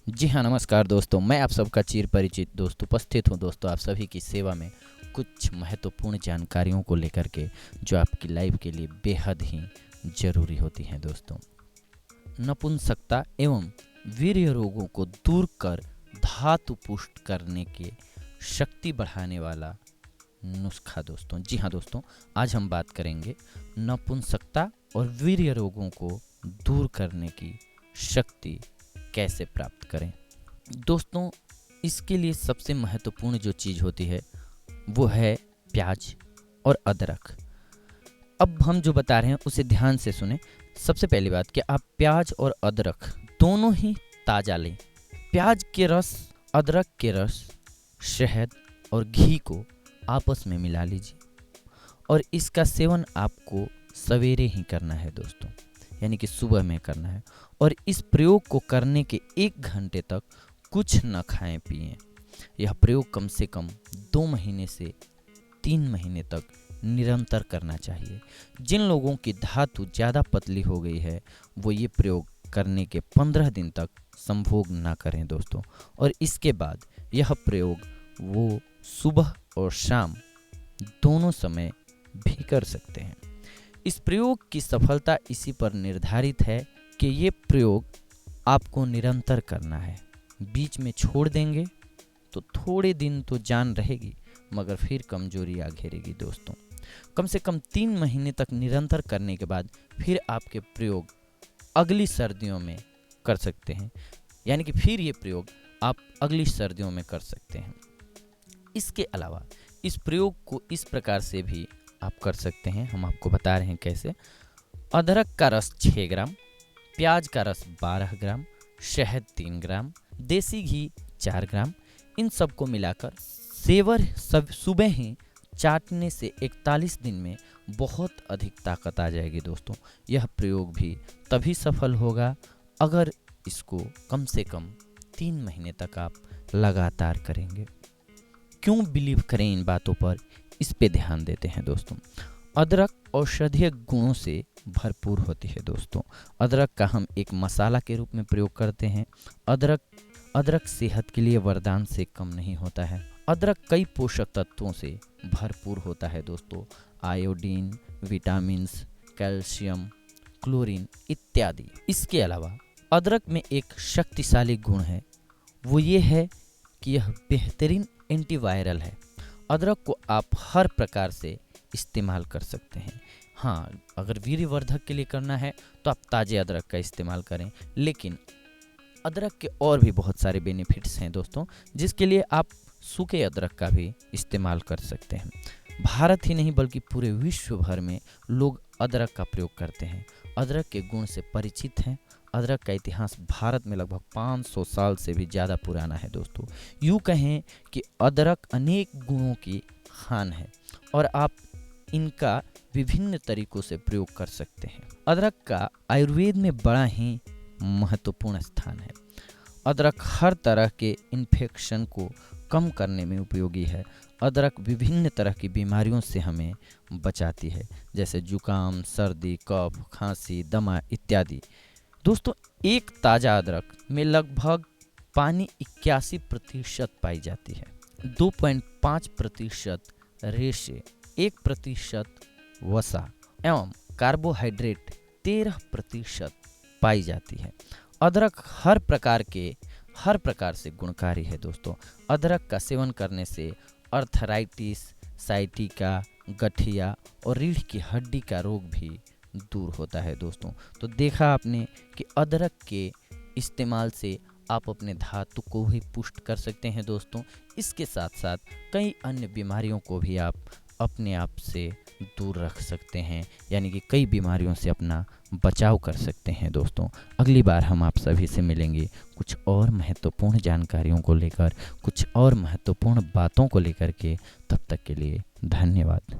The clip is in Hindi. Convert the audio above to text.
जी हाँ, नमस्कार दोस्तों। मैं आप सबका चिर परिचित दोस्त उपस्थित हूँ दोस्तों आप सभी की सेवा में कुछ महत्वपूर्ण जानकारियों को लेकर के, जो आपकी लाइफ के लिए बेहद ही ज़रूरी होती हैं दोस्तों। नपुंसकता एवं वीर्य रोगों को दूर कर धातु पुष्ट करने के शक्ति बढ़ाने वाला नुस्खा दोस्तों। जी हाँ दोस्तों, आज हम बात करेंगे नपुंसकता और वीर्य रोगों को दूर करने की शक्ति कैसे प्राप्त करें। दोस्तों, इसके लिए सबसे महत्वपूर्ण जो चीज़ होती है वो है प्याज और अदरक। अब हम जो बता रहे हैं उसे ध्यान से सुने। सबसे पहली बात कि आप प्याज और अदरक दोनों ही ताज़ा लें। प्याज के रस, अदरक के रस, शहद और घी को आपस में मिला लीजिए और इसका सेवन आपको सवेरे ही करना है दोस्तों, यानी कि सुबह में करना है। और इस प्रयोग को करने के 1 घंटे तक कुछ न खाएं पिएं। यह प्रयोग कम से कम 2 महीने से 3 महीने तक निरंतर करना चाहिए। जिन लोगों की धातु ज़्यादा पतली हो गई है वो ये प्रयोग करने के 15 दिन तक संभोग ना करें दोस्तों। और इसके बाद यह प्रयोग वो सुबह और शाम दोनों समय भी कर सकते हैं। इस प्रयोग की सफलता इसी पर निर्धारित है कि ये प्रयोग आपको निरंतर करना है। बीच में छोड़ देंगे तो थोड़े दिन तो जान रहेगी, मगर फिर कमजोरी आ घेरेगी दोस्तों। कम से कम 3 महीने तक निरंतर करने के बाद फिर आपके प्रयोग अगली सर्दियों में कर सकते हैं, यानी कि फिर ये प्रयोग आप अगली सर्दियों में कर सकते हैं। इसके अलावा इस प्रयोग को इस प्रकार से भी आप कर सकते हैं, हम आपको बता रहे हैं कैसे। अदरक का रस 6 ग्राम, प्याज का रस 12 ग्राम, शहद 3 ग्राम, देसी घी 4 ग्राम, इन सबको मिलाकर सब सुबह ही चाटने से 41 दिन में बहुत अधिक ताकत आ जाएगी दोस्तों। यह प्रयोग भी तभी सफल होगा अगर इसको कम से कम 3 महीने तक आप लगातार करेंगे। क्यों बिलीव करें इन बातों पर, इस पे ध्यान देते हैं दोस्तों। अदरक औषधीय गुणों से भरपूर होती है दोस्तों। अदरक का हम एक मसाला के रूप में प्रयोग करते हैं। अदरक सेहत के लिए वरदान से कम नहीं होता है। अदरक कई पोषक तत्वों से भरपूर होता है दोस्तों। आयोडीन, विटामिन्स, कैल्शियम, क्लोरीन इत्यादि। इसके अलावा अदरक में एक शक्तिशाली गुण है, वो ये है कि यह बेहतरीन एंटीवायरल है। अदरक को आप हर प्रकार से इस्तेमाल कर सकते हैं। हाँ, अगर वीर्यवर्धक के लिए करना है तो आप ताज़े अदरक का इस्तेमाल करें, लेकिन अदरक के और भी बहुत सारे बेनिफिट्स हैं दोस्तों, जिसके लिए आप सूखे अदरक का भी इस्तेमाल कर सकते हैं। भारत ही नहीं बल्कि पूरे विश्व भर में लोग अदरक का प्रयोग करते हैं, अदरक के गुण से परिचित हैं। अदरक का इतिहास भारत में लगभग 500 साल से भी ज़्यादा पुराना है दोस्तों। यूँ कहें कि अदरक अनेक गुणों की खान है और आप इनका विभिन्न तरीकों से प्रयोग कर सकते हैं। अदरक का आयुर्वेद में बड़ा ही महत्वपूर्ण स्थान है। अदरक हर तरह के इन्फेक्शन को कम करने में उपयोगी है। अदरक विभिन्न तरह की बीमारियों से हमें बचाती है, जैसे जुकाम, सर्दी, कफ, खांसी, दमा इत्यादि। दोस्तों, एक ताज़ा अदरक में लगभग पानी 81% पाई जाती है, 2.5% रेशे, 1% वसा एवं कार्बोहाइड्रेट 13% पाई जाती है। अदरक हर प्रकार से गुणकारी है दोस्तों। अदरक का सेवन करने से अर्थराइटिस, साइटिका, गठिया और रीढ़ की हड्डी का रोग भी दूर होता है दोस्तों। तो देखा आपने कि अदरक के इस्तेमाल से आप अपने धातु को भी पुष्ट कर सकते हैं दोस्तों। इसके साथ साथ कई अन्य बीमारियों को भी आप अपने आप से दूर रख सकते हैं, यानी कि कई बीमारियों से अपना बचाव कर सकते हैं दोस्तों। अगली बार हम आप सभी से मिलेंगे कुछ और महत्वपूर्ण जानकारियों को लेकर, कुछ और महत्वपूर्ण बातों को लेकर के। तब तक के लिए धन्यवाद।